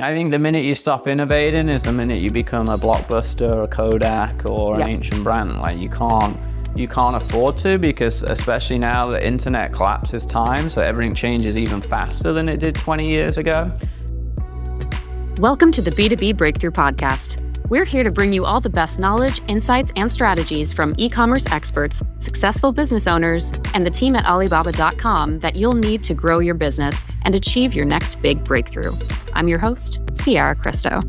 I think the minute you stop innovating is the minute you become a Blockbuster, a Kodak, or an ancient brand. Like you can't afford to, because especially now the internet collapses time, so everything changes even faster than it did 20 years ago. Welcome to the B2B Breakthrough podcast. We're here to bring you all the best knowledge, insights, and strategies from e-commerce experts, successful business owners, and the team at Alibaba.com that you'll need to grow your business and achieve your next big breakthrough. I'm your host, Ciara Cristo.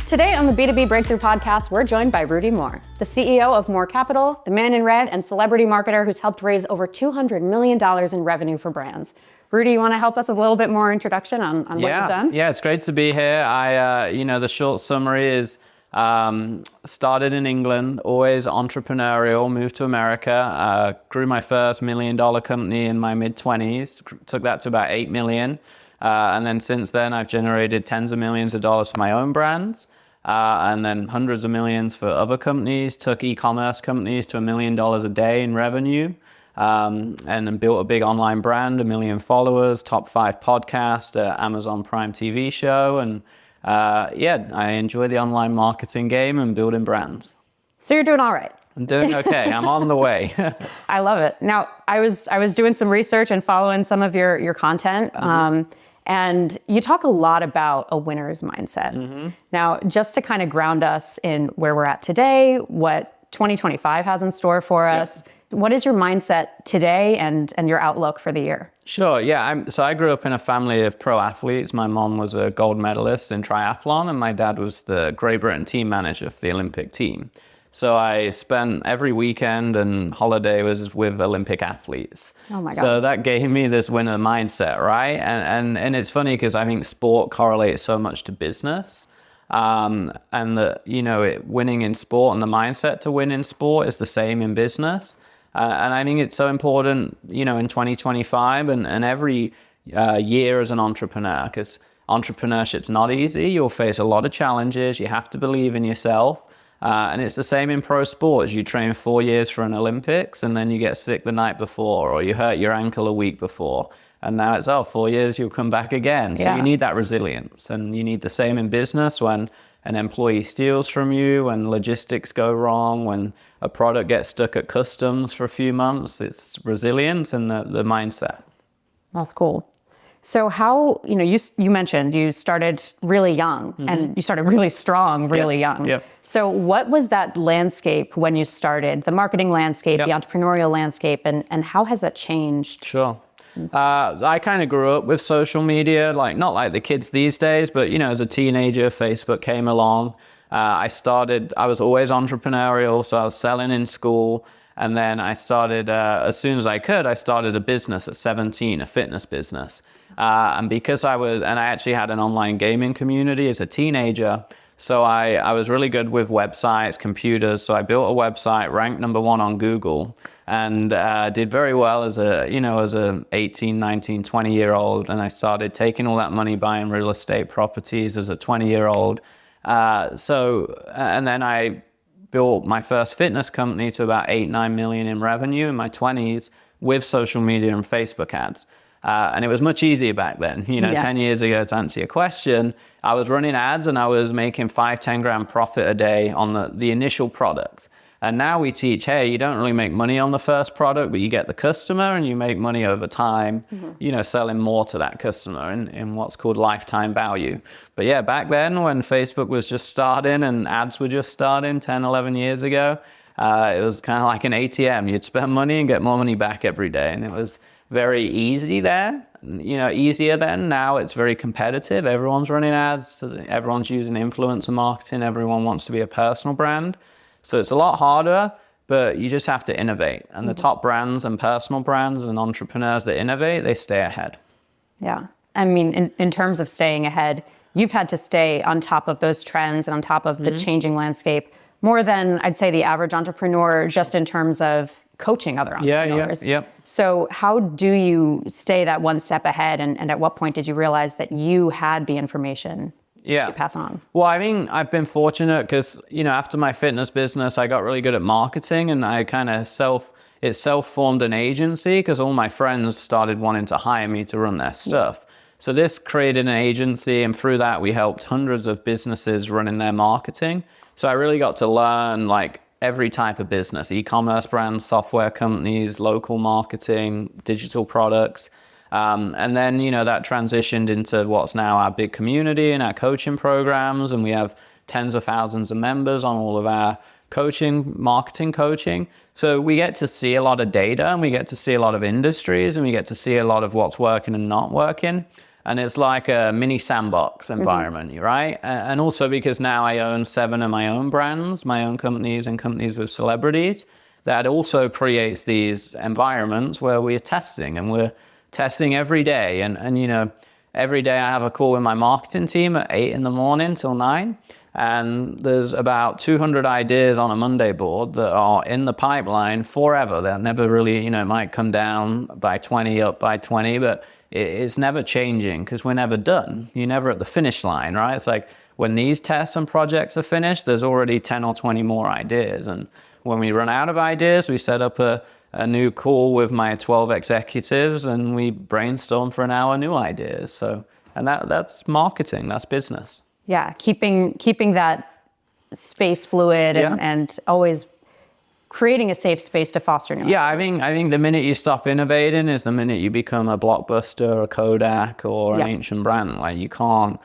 Today on the B2B Breakthrough podcast, we're joined by Rudy Mawer, the CEO of Mawer Capital, the man in red and celebrity marketer who's helped raise over $200 million in revenue for brands. Rudy, you want to help us with a little bit more introduction on what you've done? Yeah, it's great to be here. The short summary is started in England, always entrepreneurial, moved to America, grew my first $1 million company in my mid-20s, took that to about 8 million. And then since then, I've generated tens of millions of dollars for my own brands, and then hundreds of millions for other companies, took e-commerce companies to $1 million a day in revenue. And then built a big online brand, 1 million followers, top 5 podcast, Amazon Prime TV show. And I enjoy the online marketing game and building brands. So you're doing all right. I'm doing okay. I'm on the way. I love it. Now, I was doing some research and following some of your content. And you talk a lot about a winner's mindset. Mm-hmm. Now, just to kind of ground us in where we're at today, what 2025 has in store for us, what is your mindset today and your outlook for the year? Sure, yeah. So I grew up in a family of pro athletes. My mom was a gold medalist in triathlon, and my dad was the Great Britain team manager for the Olympic team. So I spent every weekend and holiday was with Olympic athletes. Oh my God. So that gave me this winner mindset, right? And it's funny because I think sport correlates so much to business. And winning in sport and the mindset to win in sport is the same in business. And I think it's so important, in 2025 and every year as an entrepreneur, because entrepreneurship's not easy. You'll face a lot of challenges. You have to believe in yourself. And it's the same in pro sports. You train 4 years for an Olympics and then you get sick the night before, or you hurt your ankle a week before. And now it's, 4 years, you'll come back again. So you need that resilience. And you need the same in business when an employee steals from you, when logistics go wrong, when a product gets stuck at customs for a few months. It's resilience and the mindset. That's cool. So how, you mentioned you started really young and you started really strong, really young. Yep. So what was that landscape when you started, the marketing landscape, the entrepreneurial landscape, and how has that changed? Sure. I kind of grew up with social media, not like the kids these days, but as a teenager, Facebook came along. I was always entrepreneurial, so I was selling in school. And then I started, as soon as I could, I started a business at 17, a fitness business. And because I actually had an online gaming community as a teenager, so I was really good with websites, computers. So I built a website, ranked #1 on Google, and did very well as a 18, 19, 20-year-old. And I started taking all that money, buying real estate properties as a 20-year-old. And then I built my first fitness company to about 8-9 million in revenue in my 20s with social media and Facebook ads. And it was much easier back then. 10 years ago, to answer your question, I was running ads and I was making 5-10 grand profit a day on the initial product. And now we teach, hey, you don't really make money on the first product, but you get the customer and you make money over time, selling more to that customer in what's called lifetime value. But yeah, back then when Facebook was just starting and ads were just starting 10, 11 years ago, it was kind of like an ATM. You'd spend money and get more money back every day. And it was very easy there, easier then. Now it's very competitive. Everyone's running ads. Everyone's using influencer marketing. Everyone wants to be a personal brand. So it's a lot harder, but you just have to innovate. And the top brands and personal brands and entrepreneurs that innovate, they stay ahead. Yeah. I mean, in terms of staying ahead, you've had to stay on top of those trends and on top of the changing landscape more than I'd say the average entrepreneur, just in terms of coaching other entrepreneurs. Yeah. So how do you stay that one step ahead? And at what point did you realize that you had the information to pass on? Well, I mean, I've been fortunate because, after my fitness business, I got really good at marketing, and I kind of self-formed an agency because all my friends started wanting to hire me to run their stuff. So this created an agency, and through that we helped hundreds of businesses running their marketing. So I really got to learn like every type of business, e-commerce brands, software companies, local marketing, digital products. And then, that transitioned into what's now our big community and our coaching programs. And we have tens of thousands of members on all of our marketing coaching. So we get to see a lot of data, and we get to see a lot of industries, and we get to see a lot of what's working and not working. And it's like a mini sandbox environment, right? And also because now I own 7 of my own brands, my own companies and companies with celebrities, that also creates these environments where we're testing, and we're testing every day. And every day I have a call with my marketing team at 8 in the morning till 9. And there's about 200 ideas on a Monday board that are in the pipeline forever. They'll never really, it might come down by 20, up by 20, but it's never changing because we're never done. You're never at the finish line, right? It's like when these tests and projects are finished, there's already 10 or 20 more ideas. And when we run out of ideas, we set up a new call with my 12 executives, and we brainstorm for an hour new ideas. So, and that's marketing, that's business. Yeah, keeping that space fluid and always creating a safe space to foster new ideas. I think the minute you stop innovating is the minute you become a Blockbuster, a Kodak, or an ancient brand. Like you can't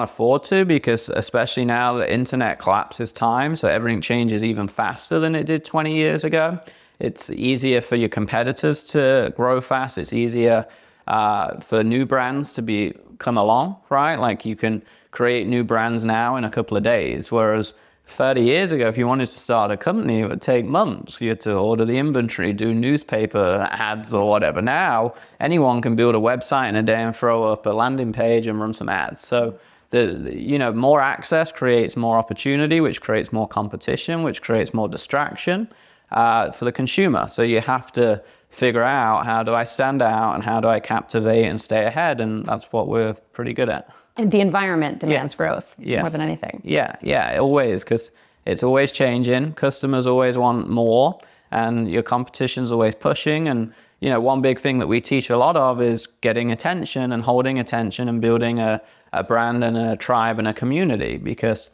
afford to, because especially now the internet collapses time, so everything changes even faster than it did 20 years ago. It's easier for your competitors to grow fast. It's easier for new brands to come along, right? Like you can create new brands now in a couple of days, whereas 30 years ago, if you wanted to start a company, it would take months. You had to order the inventory, do newspaper ads or whatever. Now, anyone can build a website in a day and throw up a landing page and run some ads. So, more access creates more opportunity, which creates more competition, which creates more distraction for the consumer. So you have to figure out, how do I stand out and how do I captivate and stay ahead? And that's what we're pretty good at. And the environment demands growth more than anything. Yeah, always, because it's always changing. Customers always want more, and your competition's always pushing. And, one big thing that we teach a lot of is getting attention and holding attention and building a brand and a tribe and a community, because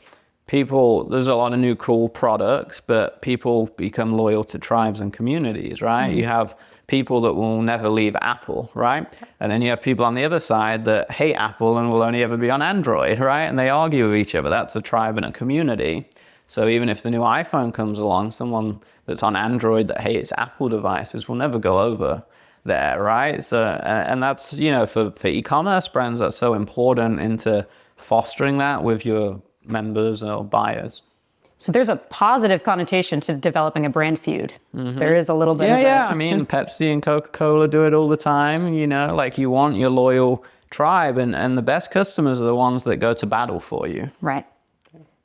there's a lot of new cool products, but people become loyal to tribes and communities, right? You have people that will never leave Apple, right? And then you have people on the other side that hate Apple and will only ever be on Android, right? And they argue with each other. That's a tribe and a community. So even if the new iPhone comes along, someone that's on Android that hates Apple devices will never go over there, right? So, and that's, for e-commerce brands, that's so important into fostering that with your members or buyers. So there's a positive connotation to developing a brand feud. There is a little bit of I mean, Pepsi and Coca-Cola do it all the time, like you want your loyal tribe, and the best customers are the ones that go to battle for you. Right.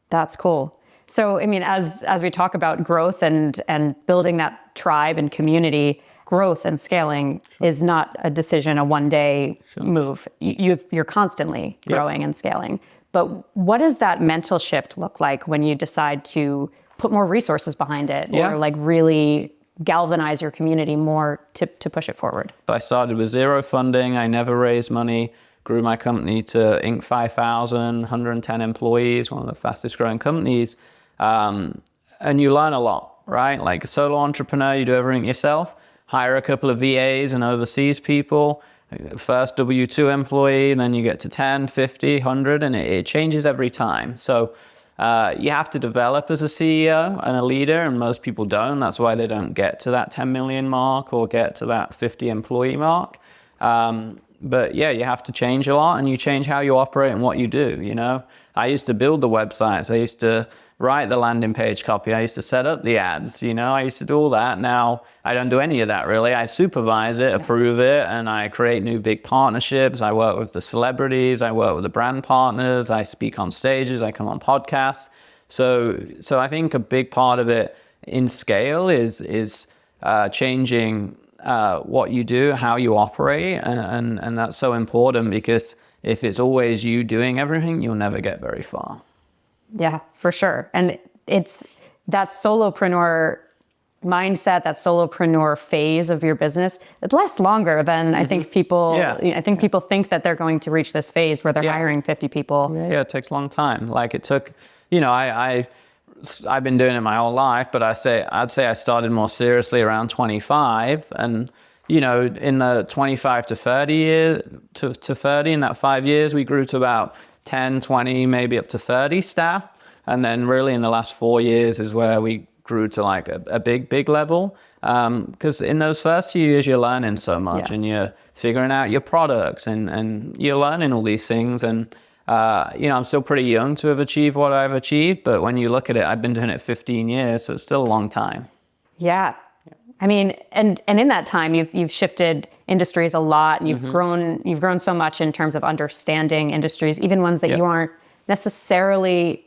That's cool. So, I mean, as we talk about growth and building that tribe and community, growth and scaling is not a decision, a one-day move. You're constantly growing and scaling. But what does that mental shift look like when you decide to put more resources behind it or like really galvanize your community more to push it forward? I started with zero funding. I never raised money, grew my company to Inc. 5,000, 110 employees, one of the fastest growing companies. And you learn a lot, right? Like a solo entrepreneur, you do everything yourself, hire a couple of VAs and overseas people. First W-2 employee, and then you get to 10, 50, 100, and it changes every time. So you have to develop as a CEO and a leader, and most people don't. That's why they don't get to that 10 million mark or get to that 50 employee mark. But you have to change a lot, and you change how you operate and what you do, I used to build the websites. I used to write the landing page copy. I used to set up the ads, I used to do all that. Now I don't do any of that really. I supervise it, approve it, and I create new big partnerships. I work with the celebrities. I work with the brand partners. I speak on stages. I come on podcasts. So I think a big part of it in scale is changing what you do, how you operate, and that's so important, because if it's always you doing everything, you'll never get very far. Yeah, for sure. And it's that solopreneur mindset, that solopreneur phase of your business, it lasts longer than I think people. I think people think that they're going to reach this phase where they're hiring 50 people. Yeah, it takes a long time. Like it took, I've been doing it my whole life, but I'd say I started more seriously around 25, and in the 25 to 30 years to 30, in that 5 years, we grew to about 10, 20, maybe up to 30 staff. And then really in the last 4 years is where we grew to like a big level. Because in those first few years, you're learning so much and you're figuring out your products and you're learning all these things. And, I'm still pretty young to have achieved what I've achieved. But when you look at it, I've been doing it 15 years, so it's still a long time. Yeah. I mean, and in that time, you've shifted industries a lot, and you've grown so much in terms of understanding industries, even ones that you aren't necessarily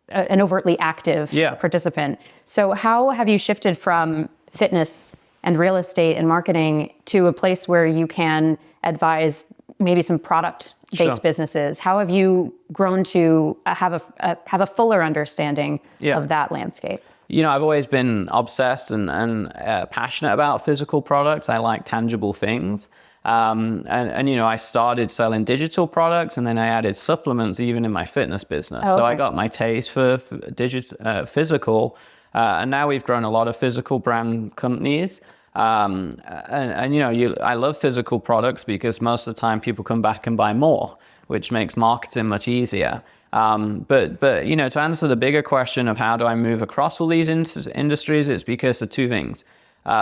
an overtly active participant. So how have you shifted from fitness and real estate and marketing to a place where you can advise maybe some product-based businesses? How have you grown to have a fuller understanding of that landscape? I've always been obsessed and passionate about physical products. I like tangible things. I started selling digital products, and then I added supplements even in my fitness business. So I got my taste for physical, and now we've grown a lot of physical brand companies. I love physical products because most of the time people come back and buy more, which makes marketing much easier. But to answer the bigger question of how do I move across all these industries, it's because of two things.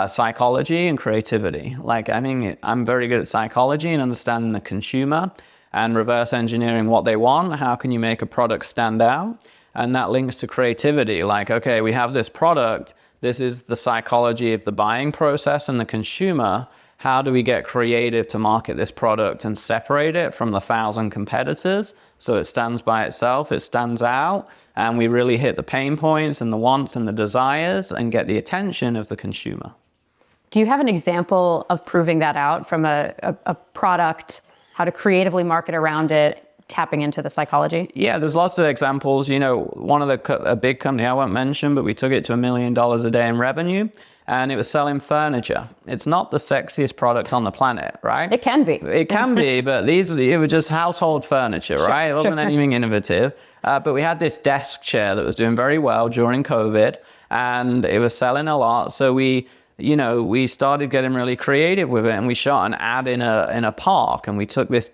Psychology and creativity. Like, I think I'm very good at psychology and understanding the consumer and reverse engineering what they want. How can you make a product stand out? And that links to creativity. Like, okay, we have this product. This is the psychology of the buying process and the consumer. How do we get creative to market this product and separate it from the 1,000 competitors so it stands by itself, it stands out, and we really hit the pain points and the wants and the desires and get the attention of the consumer? Do you have an example of proving that out from a product, how to creatively market around it, tapping into the psychology? Yeah, there's lots of examples. One of a big company I won't mention, but we took it to $1 million a day in revenue. And it was selling furniture. It's not the sexiest product on the planet, right? It can be. It can be, but it was just household furniture, right? It wasn't anything innovative. But we had this desk chair that was doing very well during COVID, and it was selling a lot. So we started getting really creative with it, and we shot an ad in a park, and we took this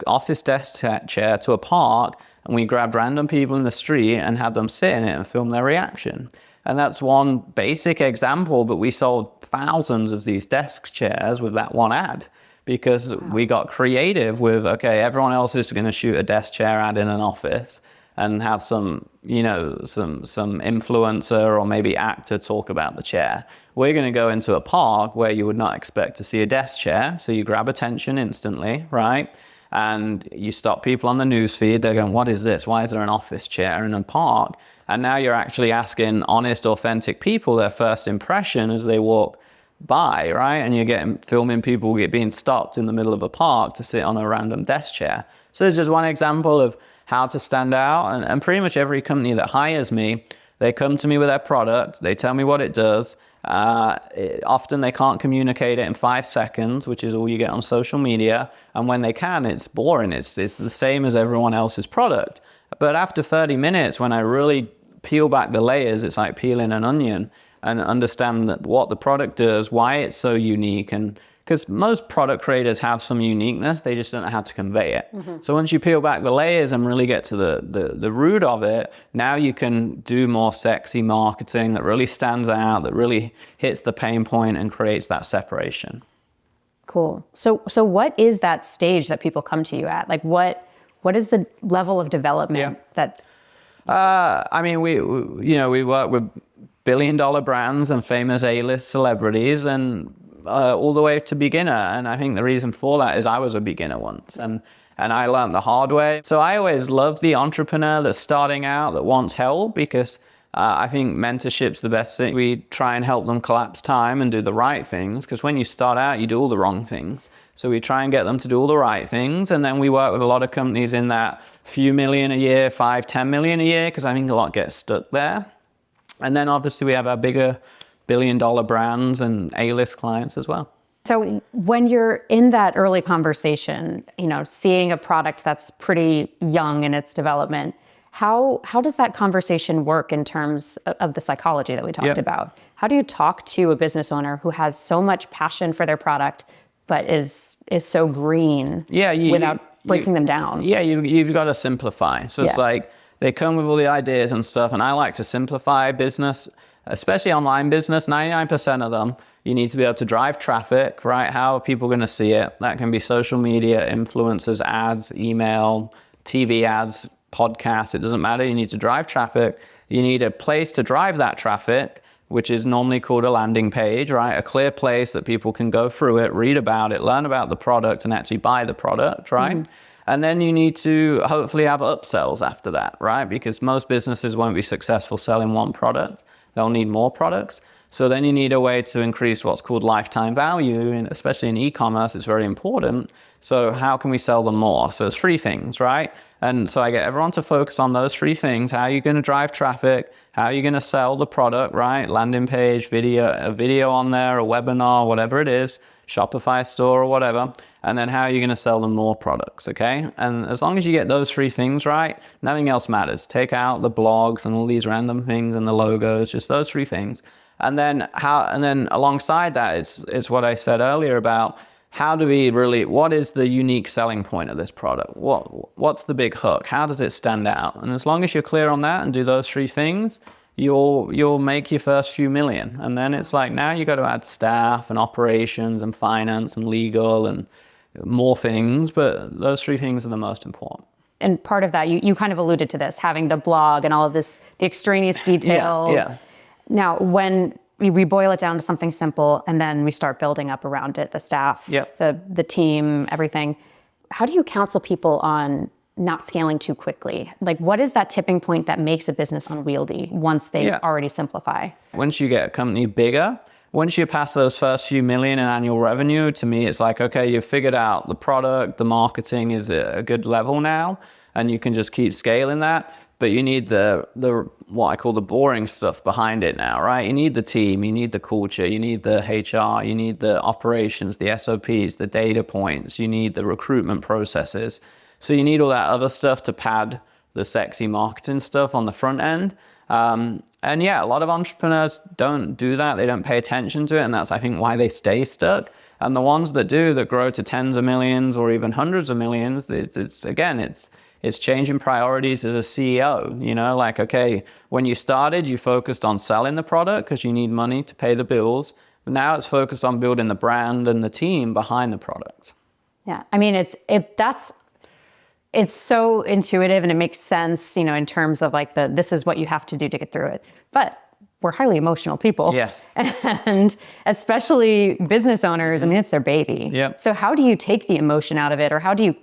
office desk chair to a park, and we grabbed random people in the street and had them sit in it and film their reaction. And that's one basic example, but we sold thousands of these desk chairs with that one ad because we got creative with, okay, everyone else is going to shoot a desk chair ad in an office and have some influencer or maybe actor talk about the chair. We're going to go into a park where you would not expect to see a desk chair. So you grab attention instantly, right? And you stop people on the news feed. They're going, what is this? Why is there an office chair in a park? And now you're actually asking honest, authentic people their first impression as they walk by, right? And you're filming people being stopped in the middle of a park to sit on a random desk chair. So there's just one example of how to stand out. And pretty much every company that hires me, they come to me with their product. They tell me what it does. Often they can't communicate it in 5 seconds, which is all you get on social media. And when they can, it's boring. It's the same as everyone else's product. But after 30 minutes, when I really peel back the layers, it's like peeling an onion and understand what the product does, why it's so unique. And because most product creators have some uniqueness, they just don't know how to convey it. Mm-hmm. So once you peel back the layers and really get to the root of it, now you can do more sexy marketing that really stands out, that really hits the pain point and creates that separation. Cool. So what is that stage that people come to you at? Like what is the level of development that? We work with billion-dollar brands and famous A-list celebrities, and all the way to beginner. And I think the reason for that is I was a beginner once, and I learned the hard way. So I always love the entrepreneur that's starting out, that wants help, because I think mentorship's the best thing. We try and help them collapse time and do the right things, because when you start out, you do all the wrong things. So we try and get them to do all the right things. And then we work with a lot of companies in that few million a year, 5, 10 million a year, because I think a lot get stuck there. And then obviously we have our bigger billion-dollar brands and A-list clients as well. So when you're in that early conversation, seeing a product that's pretty young in its development, how does that conversation work in terms of the psychology that we talked about? How do you talk to a business owner who has so much passion for their product, but is so green without breaking them down? Yeah, you've got to simplify. So it's like they come with all the ideas and stuff, and I like to simplify business, especially online business. 99% of them, you need to be able to drive traffic, right? How are people going to see it? That can be social media, influencers, ads, email, TV ads, podcasts. It doesn't matter. You need to drive traffic. You need a place to drive that traffic, which is normally called a landing page, right? A clear place that people can go through it, read about it, learn about the product, and actually buy the product, right? Mm-hmm. And then you need to hopefully have upsells after that, right? Because most businesses won't be successful selling one product. They'll need more products. So then you need a way to increase what's called lifetime value, and especially in e-commerce, it's very important. So how can we sell them more? So it's 3 things, right? And so I get everyone to focus on those 3 things. How are you going to drive traffic? How are you going to sell the product, right? Landing page, a video on there, a webinar, whatever it is, Shopify store or whatever. And then how are you going to sell them more products, okay? And as long as you get those 3 things right, nothing else matters. Take out the blogs and all these random things and the logos, just those 3 things. And then alongside that, it's what I said earlier about how do we really, what is the unique selling point of this product? What's the big hook? How does it stand out? And as long as you're clear on that and do those 3 things, you'll make your first few million. And then it's like, now you got to add staff and operations and finance and legal and more things, but those 3 things are the most important. And part of that, you kind of alluded to this, having the blog and all of this, the extraneous details. Yeah. Now, when we boil it down to something simple and then we start building up around it, the staff, the team, everything, how do you counsel people on not scaling too quickly? Like, what is that tipping point that makes a business unwieldy once they already simplify? Once you get a company bigger, once you pass those first few million in annual revenue, to me, it's like, okay, you've figured out the product, the marketing is at a good level now, and you can just keep scaling that. But you need the what I call the boring stuff behind it now, right? You need the team, you need the culture, you need the HR, you need the operations, the SOPs, the data points, you need the recruitment processes. So you need all that other stuff to pad the sexy marketing stuff on the front end. And yeah, a lot of entrepreneurs don't do that. They don't pay attention to it. And that's, I think, why they stay stuck. And the ones that do, that grow to tens of millions or even hundreds of millions, it's changing priorities as a CEO, like, okay, when you started, you focused on selling the product because you need money to pay the bills. But now it's focused on building the brand and the team behind the product. Yeah. I mean, it's so intuitive and it makes sense, in terms of like this is what you have to do to get through it. But we're highly emotional people. Yes. And especially business owners, I mean, it's their baby. Yep. So how do you take the emotion out of it? Or how do you,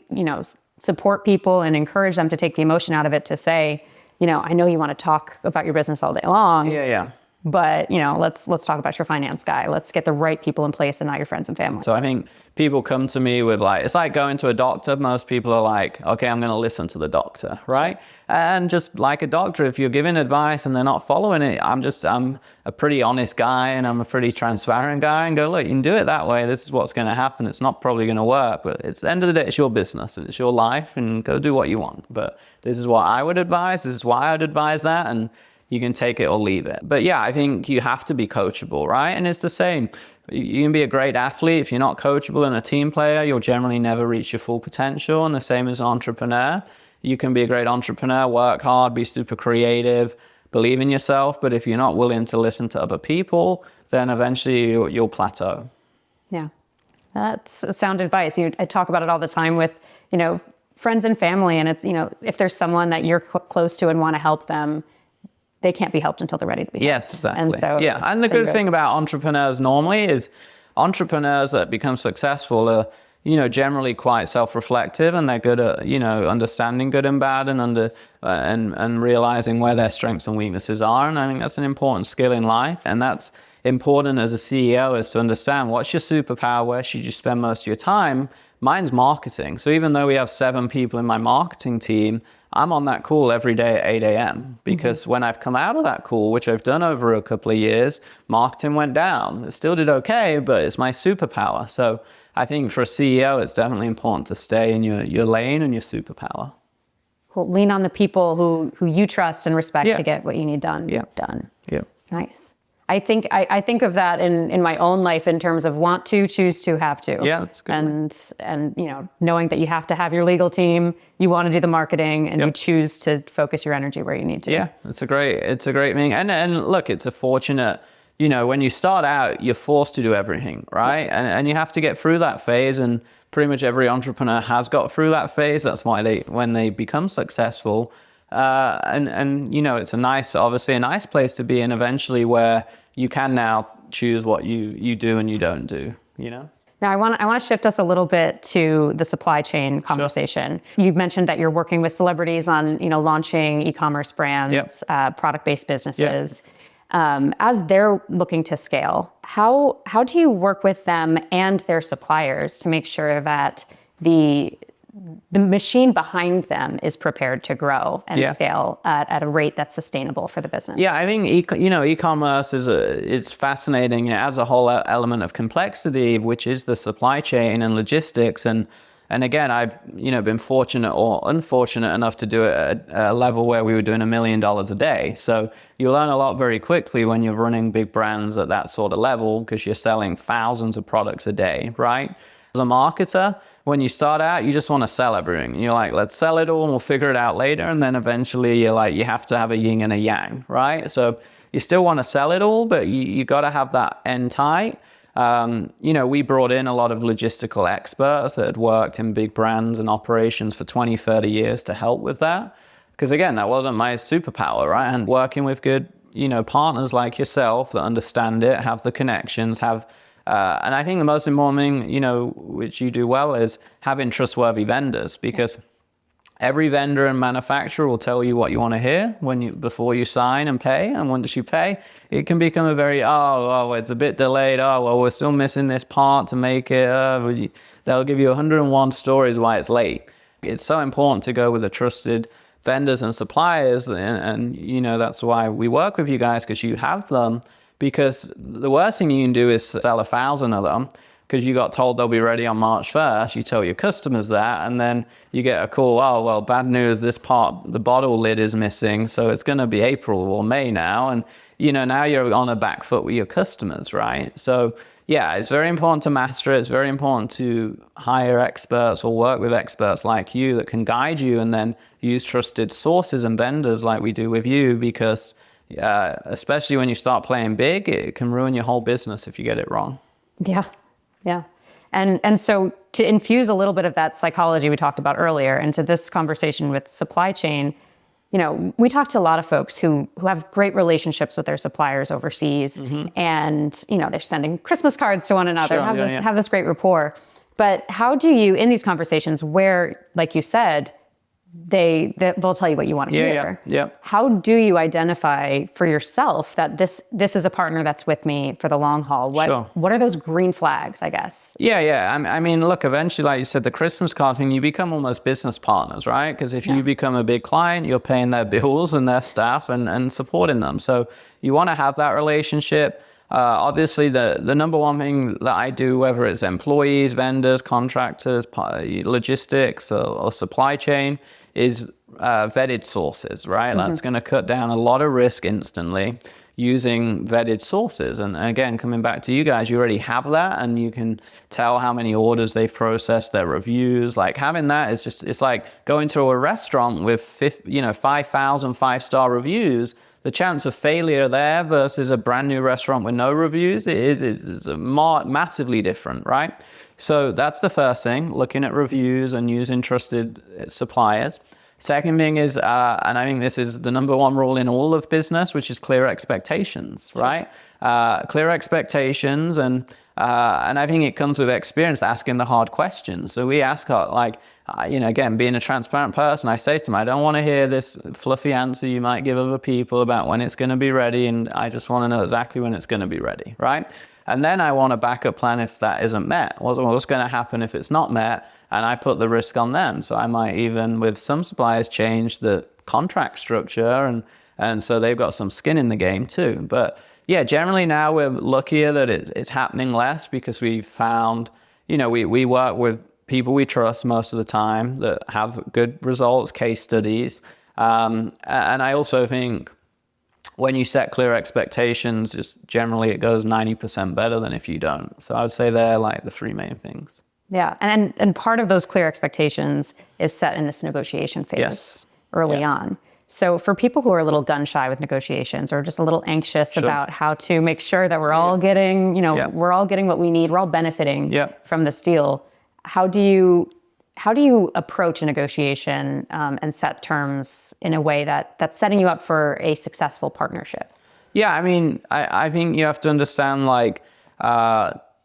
support people and encourage them to take the emotion out of it to say, I know you want to talk about your business all day long. Yeah. But, let's talk about your finance guy. Let's get the right people in place and not your friends and family. So I think people come to me with it's like going to a doctor. Most people are like, okay, I'm going to listen to the doctor, right? And just like a doctor, if you're giving advice and they're not following it, I'm a pretty honest guy and I'm a pretty transparent guy and go, look, you can do it that way. This is what's going to happen. It's not probably going to work, but at the end of the day, it's your business and it's your life and go do what you want. But this is what I would advise. This is why I would advise that. And you can take it or leave it. But yeah, I think you have to be coachable, right? And it's the same. You can be a great athlete. If you're not coachable and a team player, you'll generally never reach your full potential. And the same as an entrepreneur. You can be a great entrepreneur, work hard, be super creative, believe in yourself. But if you're not willing to listen to other people, then eventually you'll plateau. Yeah, that's sound advice. I talk about it all the time with, friends and family. And it's, if there's someone that you're close to and want to help them, they can't be helped until they're ready to be helped. Yes, exactly. And so, and the good thing about entrepreneurs normally is entrepreneurs that become successful are, generally quite self-reflective, and they're good at, understanding good and bad and realizing where their strengths and weaknesses are. And I think that's an important skill in life. And that's important as a CEO, is to understand what's your superpower, where should you spend most of your time, mine's marketing. So even though we have 7 people in my marketing team, I'm on that call every day at 8 a.m. because when I've come out of that call, which I've done over a couple of years, marketing went down. It still did okay, but it's my superpower. So I think for a CEO, it's definitely important to stay in your lane and your superpower. Well, lean on the people who you trust and respect to get what you need done. Done. Yeah. Nice. I think of that in my own life in terms of want to, choose to, have to. Yeah, that's good. And knowing that you have to have your legal team, you want to do the marketing, and you choose to focus your energy where you need to. Yeah, it's a great thing. And look, it's a fortunate, when you start out, you're forced to do everything, right? And you have to get through that phase, and pretty much every entrepreneur has got through that phase. That's why when they become successful, it's obviously a nice place to be in eventually, where you can now choose what you do and you don't do, Now I want to shift us a little bit to the supply chain conversation. Sure. You mentioned that you're working with celebrities on, launching e-commerce brands, product-based businesses. As they're looking to scale, how do you work with them and their suppliers to make sure that the machine behind them is prepared to grow and scale at a rate that's sustainable for the business? Yeah, I think e-commerce it's fascinating. It adds a whole element of complexity, which is the supply chain and logistics. And again, I've been fortunate or unfortunate enough to do it at a level where we were doing $1 million a day. So you learn a lot very quickly when you're running big brands at that sort of level, because you're selling thousands of products a day, right? As a marketer, when you start out, you just want to sell everything. You're like, let's sell it all and we'll figure it out later. And then eventually you're like, you have to have a yin and a yang, right? So you still want to sell it all, but you got to have that end tight. We brought in a lot of logistical experts that had worked in big brands and operations for 20, 30 years to help with that. Because again, that wasn't my superpower, right? And working with good, partners like yourself that understand it, have the connections, and I think the most important thing, which you do well, is having trustworthy vendors, because every vendor and manufacturer will tell you what you want to hear before you sign and pay. And once you pay, it can become a very, it's a bit delayed. We're still missing this part to make it. They'll give you 101 stories why it's late. It's so important to go with the trusted vendors and suppliers. And that's why we work with you guys, because you have them. Because the worst thing you can do is sell 1,000 of them because you got told they'll be ready on March 1st. You tell your customers that, and then you get a call, bad news, this part, the bottle lid is missing, so it's going to be April or May now. And, now you're on a back foot with your customers, right? So, it's very important to master it. It's very important to hire experts or work with experts like you that can guide you, and then use trusted sources and vendors like we do with you, because especially when you start playing big, it can ruin your whole business if you get it wrong. Yeah. And so to infuse a little bit of that psychology we talked about earlier into this conversation with supply chain, we talked to a lot of folks who have great relationships with their suppliers overseas, and they're sending Christmas cards to one another, have this great rapport. But how do you, in these conversations where, like you said, they'll tell you what you want to hear. How do you identify for yourself that this is a partner that's with me for the long haul? What are those green flags, I guess? I mean, look, eventually, like you said, the Christmas card thing, you become almost business partners, right? Because if you become a big client, you're paying their bills and their staff and supporting them. So you want to have that relationship. Obviously, the number one thing that I do, whether it's employees, vendors, contractors, logistics, or supply chain, is vetted sources, right? That's going to cut down a lot of risk instantly using vetted sources. And again, coming back to you guys, you already have that, and you can tell how many orders they've processed, their reviews. Like having that is it's like going to a restaurant with 5,000 5-star reviews. The chance of failure there versus a brand new restaurant with no reviews is massively different, right? So that's the first thing, looking at reviews and using trusted suppliers. Second thing is, and I think this is the number one rule in all of business, which is clear expectations, right? Clear expectations, and I think it comes with experience, asking the hard questions. So we ask, again, being a transparent person, I say to them, I don't want to hear this fluffy answer you might give other people about when it's going to be ready, and I just want to know exactly when it's going to be ready, right? And then I want a backup plan if that isn't met. What's going to happen if it's not met? And I put the risk on them. So I might even, with some suppliers, change the contract structure, and so they've got some skin in the game too. But yeah, generally now we're luckier that it's happening less, because we've found, we work with people we trust most of the time that have good results, case studies. And I also think when you set clear expectations, just generally it goes 90% better than if you don't. So I would say they're like the three main things. Yeah, and part of those clear expectations is set in this negotiation phase early on. So for people who are a little gun shy with negotiations, or just a little anxious about how to make sure that we're all getting, we're all getting what we need, we're all benefiting from this deal, how do you approach a negotiation and set terms in a way that's setting you up for a successful partnership? Yeah, I mean, I think you have to understand, like,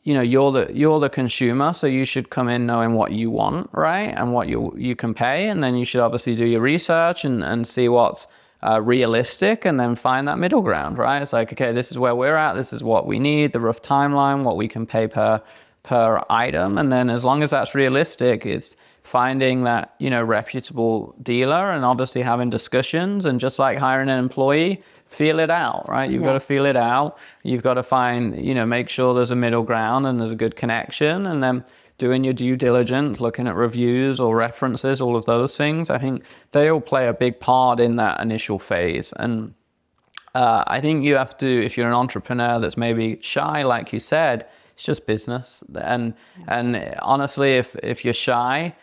you're the consumer, so you should come in knowing what you want, right? And what you can pay. And then you should obviously do your research and see what's realistic, and then find that middle ground, right? It's like, okay, this is where we're at. This is what we need, the rough timeline, what we can pay per item. And then as long as that's realistic, it's finding that, reputable dealer, and obviously having discussions, and just like hiring an employee, feel it out, right? You've got to feel it out. You've got to find, make sure there's a middle ground and there's a good connection, and then doing your due diligence, looking at reviews or references, all of those things. I think they all play a big part in that initial phase. And I think you have to, if you're an entrepreneur that's maybe shy, like you said, it's just business. And honestly, if you're shy,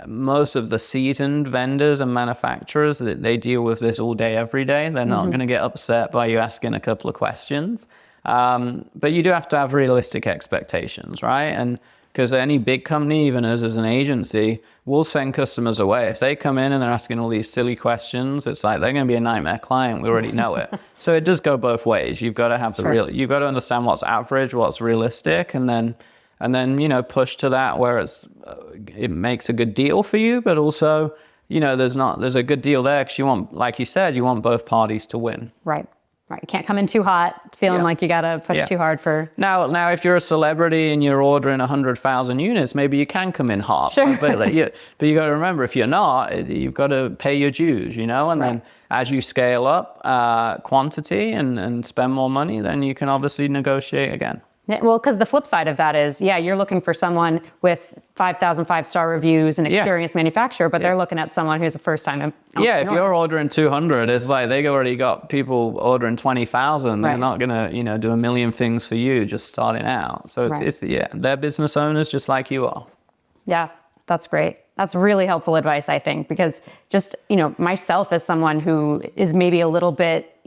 most of the seasoned vendors and manufacturers, they deal with this all day, every day. They're not going to get upset by you asking a couple of questions. But you do have to have realistic expectations, right? And because any big company, even us as an agency, will send customers away. If they come in and they're asking all these silly questions, it's like they're going to be a nightmare client. We already know it. So it does go both ways. You've got to have you've got to understand what's average, what's realistic, and then push to that where it makes a good deal for you, but also, there's a good deal there, because you want, like you said, you want both parties to win. Right. You can't come in too hot, feeling like you got to push too hard for... Now, if you're a celebrity and you're ordering 100,000 units, maybe you can come in hot. Sure. But you got to remember, if you're not, you've got to pay your dues, and then as you scale up quantity and spend more money, then you can obviously negotiate again. Yeah, well, because the flip side of that is, you're looking for someone with 5,000 5-star reviews and experienced manufacturer, but they're looking at someone who's a first-time. If you're ordering 200, it's like they already got people ordering 20,000. They're not gonna, do a million things for you just starting out. So it's they're business owners just like you are. Yeah, that's great. That's really helpful advice, I think, because just myself as someone who is maybe a little bit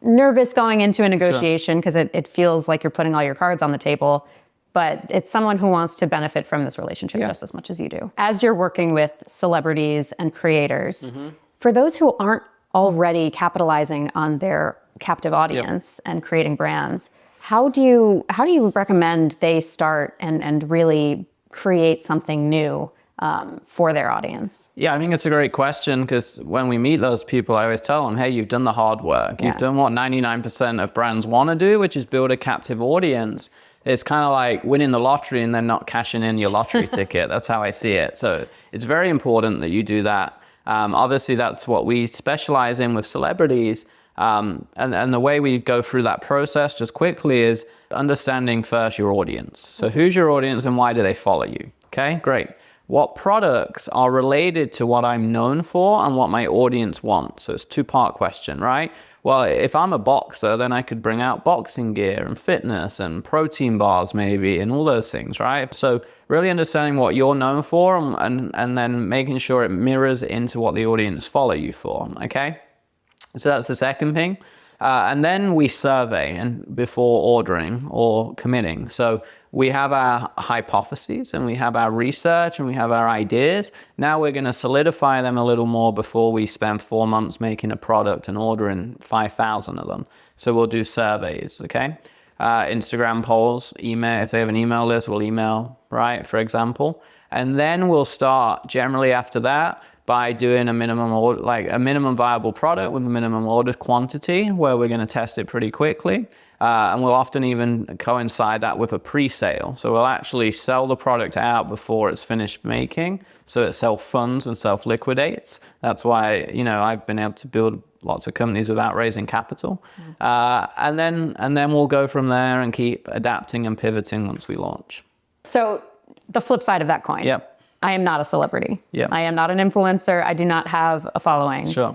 nervous going into a negotiation, because it feels like you're putting all your cards on the table, but it's someone who wants to benefit from this relationship just as much as you do. As you're working with celebrities and creators, for those who aren't already capitalizing on their captive audience and creating brands, how do you recommend they start and really create something new for their audience? Yeah, I think it's a great question, because when we meet those people, I always tell them, hey, you've done the hard work. You've done what 99% of brands want to do, which is build a captive audience. It's kind of like winning the lottery and then not cashing in your lottery ticket. That's how I see it. So it's very important that you do that. Obviously, that's what we specialize in with celebrities. And the way we go through that process just quickly is understanding first your audience. So who's your audience and why do they follow you? Okay, great. What products are related to what I'm known for and what my audience wants? So it's a two-part question, right? Well, if I'm a boxer, then I could bring out boxing gear and fitness and protein bars maybe and all those things, right? So really understanding what you're known for and then making sure it mirrors into what the audience follow you for, okay? So that's the second thing. And then we survey before ordering or committing. So we have our hypotheses and we have our research and we have our ideas. Now we're going to solidify them a little more before we spend 4 months making a product and ordering 5,000 of them. So we'll do surveys, okay? Instagram polls, email. If they have an email list, we'll email, right, for example. And then we'll start generally after that by doing a minimum order, like a minimum viable product with a minimum ordered quantity where we're going to test it pretty quickly. And we'll often even coincide that with a pre-sale. So we'll actually sell the product out before it's finished making. So it self-funds and self-liquidates. That's why, I've been able to build lots of companies without raising capital. And then we'll go from there and keep adapting and pivoting once we launch. So the flip side of that coin. Yep. I am not a celebrity. Yep. I am not an influencer. I do not have a following. Sure.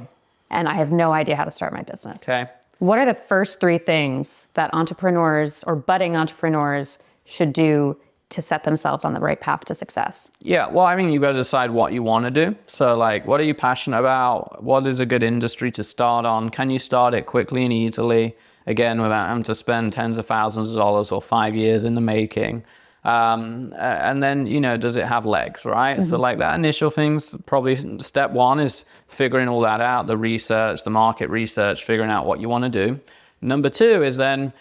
And I have no idea how to start my business. Okay. What are the first 3 things that entrepreneurs or budding entrepreneurs should do to set themselves on the right path to success? Yeah, well, I mean, you've got to decide what you want to do. So like, what are you passionate about? What is a good industry to start on? Can you start it quickly and easily? Again, without having to spend tens of thousands of dollars or 5 years in the making. And then, does it have legs, right? Mm-hmm. So like that initial things, probably step 1 is figuring all that out, the research, the market research, figuring out what you want to do. Number 2 is then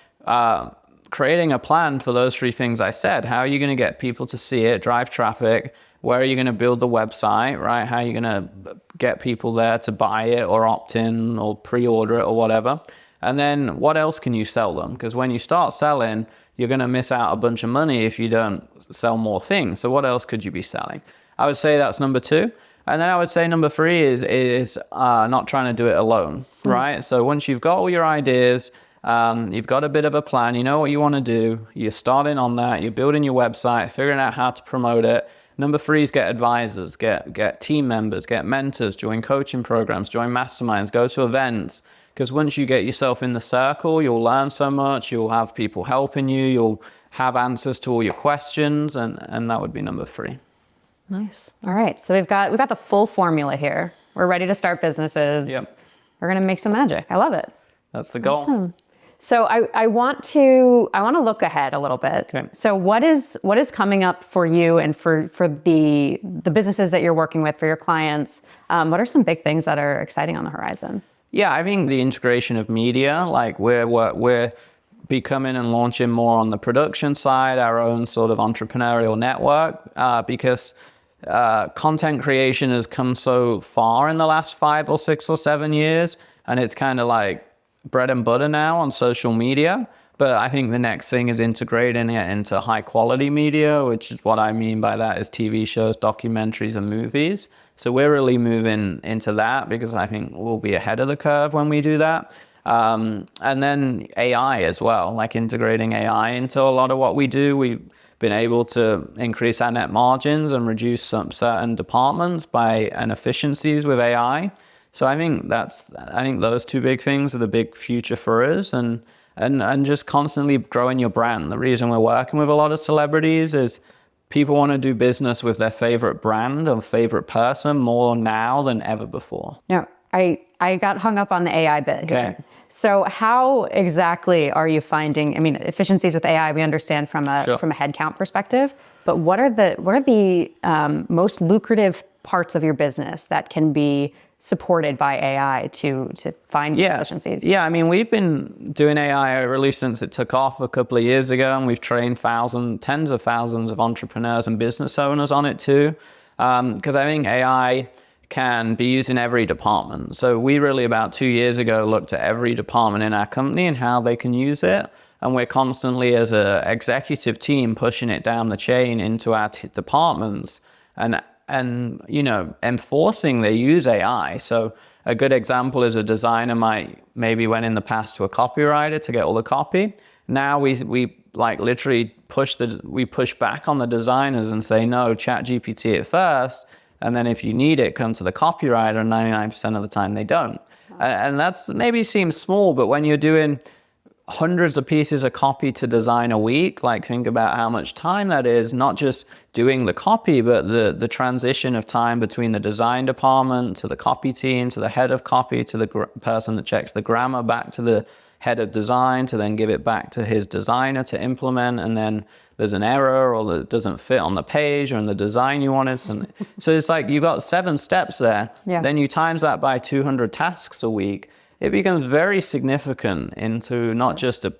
creating a plan for those 3 things I said. How are you going to get people to see it, drive traffic? Where are you going to build the website, right? How are you going to get people there to buy it or opt in or pre-order it or whatever? And then what else can you sell them? Because when you start selling, you're going to miss out a bunch of money if you don't sell more things. So what else could you be selling? I would say that's number 2. And then I would say number 3 is not trying to do it alone, right? So once you've got all your ideas, you've got a bit of a plan, you know what you want to do, you're starting on that, you're building your website, figuring out how to promote it. Number 3 is get advisors, get team members, get mentors, join coaching programs, join masterminds, go to events. Because once you get yourself in the circle, you'll learn so much, you'll have people helping you, you'll have answers to all your questions, and that would be number 3. Nice. All right. So we've got the full formula here. We're ready to start businesses. Yep. We're going to make some magic. I love it. That's the goal. Awesome. So I want to look ahead a little bit. Okay. So what is coming up for you and for the businesses that you're working with, for your clients? What are some big things that are exciting on the horizon? Yeah, I think the integration of media, like we're becoming and launching more on the production side, our own sort of entrepreneurial network, because content creation has come so far in the last 5 or 6 or 7 years, and it's kind of like bread and butter now on social media. But I think the next thing is integrating it into high quality media, which is what I mean by that is TV shows, documentaries, and movies. So we're really moving into that because I think we'll be ahead of the curve when we do that. And then AI as well, like integrating AI into a lot of what we do. We've been able to increase our net margins and reduce some certain departments and efficiencies with AI. So I think those 2 big things are the big future for us, and just constantly growing your brand. The reason we're working with a lot of celebrities is people want to do business with their favorite brand or favorite person more now than ever before. No, I got hung up on the AI bit here. Okay. So how exactly are you finding, efficiencies with AI, we understand from a headcount perspective, but what are the most lucrative parts of your business that can be supported by AI to find efficiencies? Yeah, we've been doing AI really since it took off a couple of years ago, and we've trained tens of thousands of entrepreneurs and business owners on it too. Because I think AI can be used in every department. So we really about 2 years ago looked at every department in our company and how they can use it. And we're constantly as an executive team pushing it down the chain into our departments and enforcing they use AI. So a good example is a designer maybe went in the past to a copywriter to get all the copy. Now we literally push back on the designers and say, no, ChatGPT it first. And then if you need it, come to the copywriter, and 99% of the time they don't. And that's maybe seems small, but when you're doing hundreds of pieces of copy to design a week, think about how much time that is, not just doing the copy, but the transition of time between the design department to the copy team, to the head of copy, to the person that checks the grammar, back to the head of design, to then give it back to his designer to implement, and then there's an error or that doesn't fit on the page or in the design you wanted. So it's like you've got 7 steps there. Yeah. Then you times that by 200 tasks a week. It becomes very significant into not just a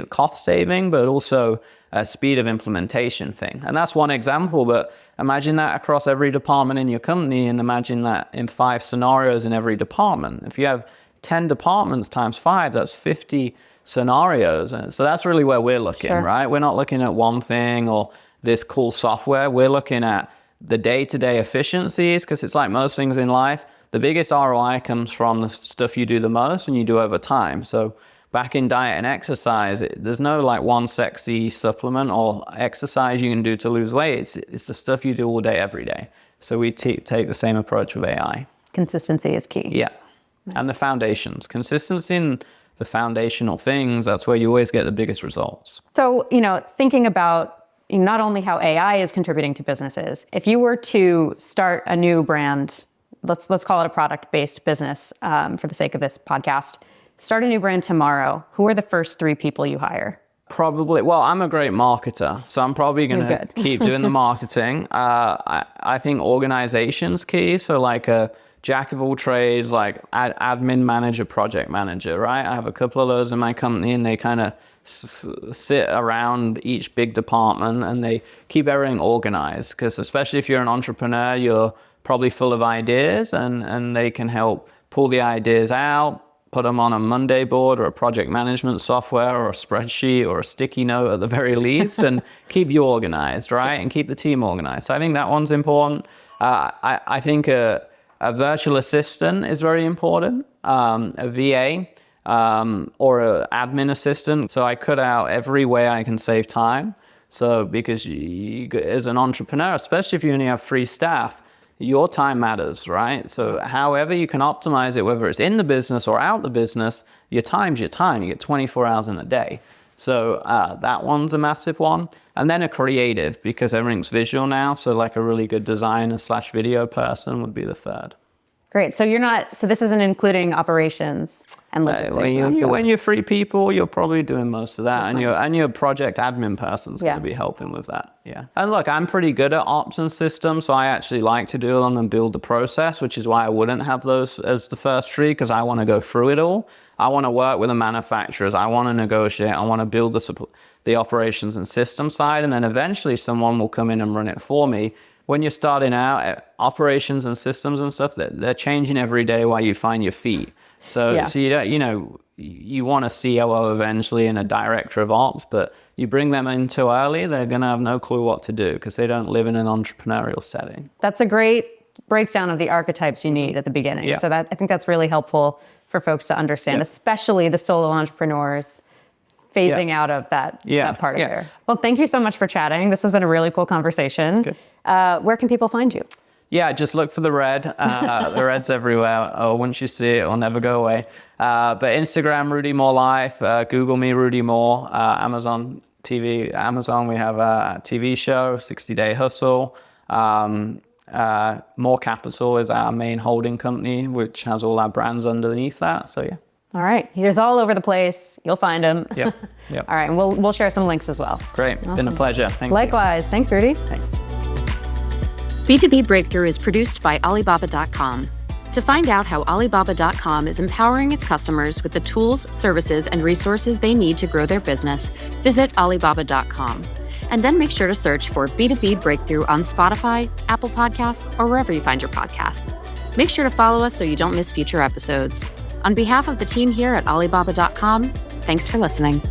cost saving, but also speed of implementation thing. And that's one example, but imagine that across every department in your company, and imagine that in 5 scenarios in every department. If you have 10 departments times 5, that's 50 scenarios. And so that's really where we're looking, right? We're not looking at one thing or this cool software. We're looking at the day-to-day efficiencies, because it's like most things in life. The biggest ROI comes from the stuff you do the most and you do over time. So back in diet and exercise, there's no like one sexy supplement or exercise you can do to lose weight. It's the stuff you do all day, every day. So we take the same approach with AI. Consistency is key. Yeah. Nice. And the foundations. Consistency in the foundational things, that's where you always get the biggest results. So, thinking about not only how AI is contributing to businesses, if you were to start a new brand, let's call it a product-based business for the sake of this podcast, start a new brand tomorrow, who are the first 3 people you hire? Probably, well, I'm a great marketer, so I'm probably going to keep doing the marketing. I think organization's key, so like a jack of all trades, like admin manager, project manager, right? I have a couple of those in my company, and they kind of sit around each big department and they keep everything organized, because especially if you're an entrepreneur, you're probably full of ideas, and they can help pull the ideas out, put them on a Monday board or a project management software or a spreadsheet or a sticky note at the very least, and keep you organized, right? And keep the team organized. So I think that one's important. I think a virtual assistant is very important, a VA or an admin assistant. So I cut out every way I can save time. So because you, as an entrepreneur, especially if you only have 3 staff, your time matters, right? So however you can optimize it, whether it's in the business or out the business, your time's your time. You get 24 hours in a day. So that one's a massive one. And then a creative, because everything's visual now. So like a really good designer / video person would be the third. Great. So this isn't including operations and logistics. When you're 3 people, you're probably doing most of that. And your project admin person's going to be helping with that. Yeah. And look, I'm pretty good at ops and systems, so I actually like to do them and build the process, which is why I wouldn't have those as the first 3, because I want to go through it all. I want to work with the manufacturers. I want to negotiate. I want to build the operations and system side, and then eventually someone will come in and run it for me. When you're starting out, operations and systems and stuff, they're changing every day while you find your feet. So you don't, you want a COO eventually and a director of ops, but you bring them in too early, they're going to have no clue what to do because they don't live in an entrepreneurial setting. That's a great breakdown of the archetypes you need at the beginning. Yeah. So I think that's really helpful for folks to understand, especially the solo entrepreneurs phasing out of that part of there. Well, thank you so much for chatting. This has been a really cool conversation. Good. Where can people find you? Yeah, just look for the red. The red's everywhere. Once you see it, it'll never go away. But Instagram, Rudy Mawer Life. Google me, Rudy Mawer. Amazon, we have a TV show, 60 Day Hustle. Mawer Capital is our main holding company, which has all our brands underneath that. So yeah. All right. He's all over the place. You'll find him. Yep. All right. And we'll share some links as well. Great. Awesome. Been a pleasure. Thank you. Likewise. Thanks, Rudy. Thanks. B2B Breakthrough is produced by Alibaba.com. To find out how Alibaba.com is empowering its customers with the tools, services, and resources they need to grow their business, visit Alibaba.com. And then make sure to search for B2B Breakthrough on Spotify, Apple Podcasts, or wherever you find your podcasts. Make sure to follow us so you don't miss future episodes. On behalf of the team here at Alibaba.com, thanks for listening.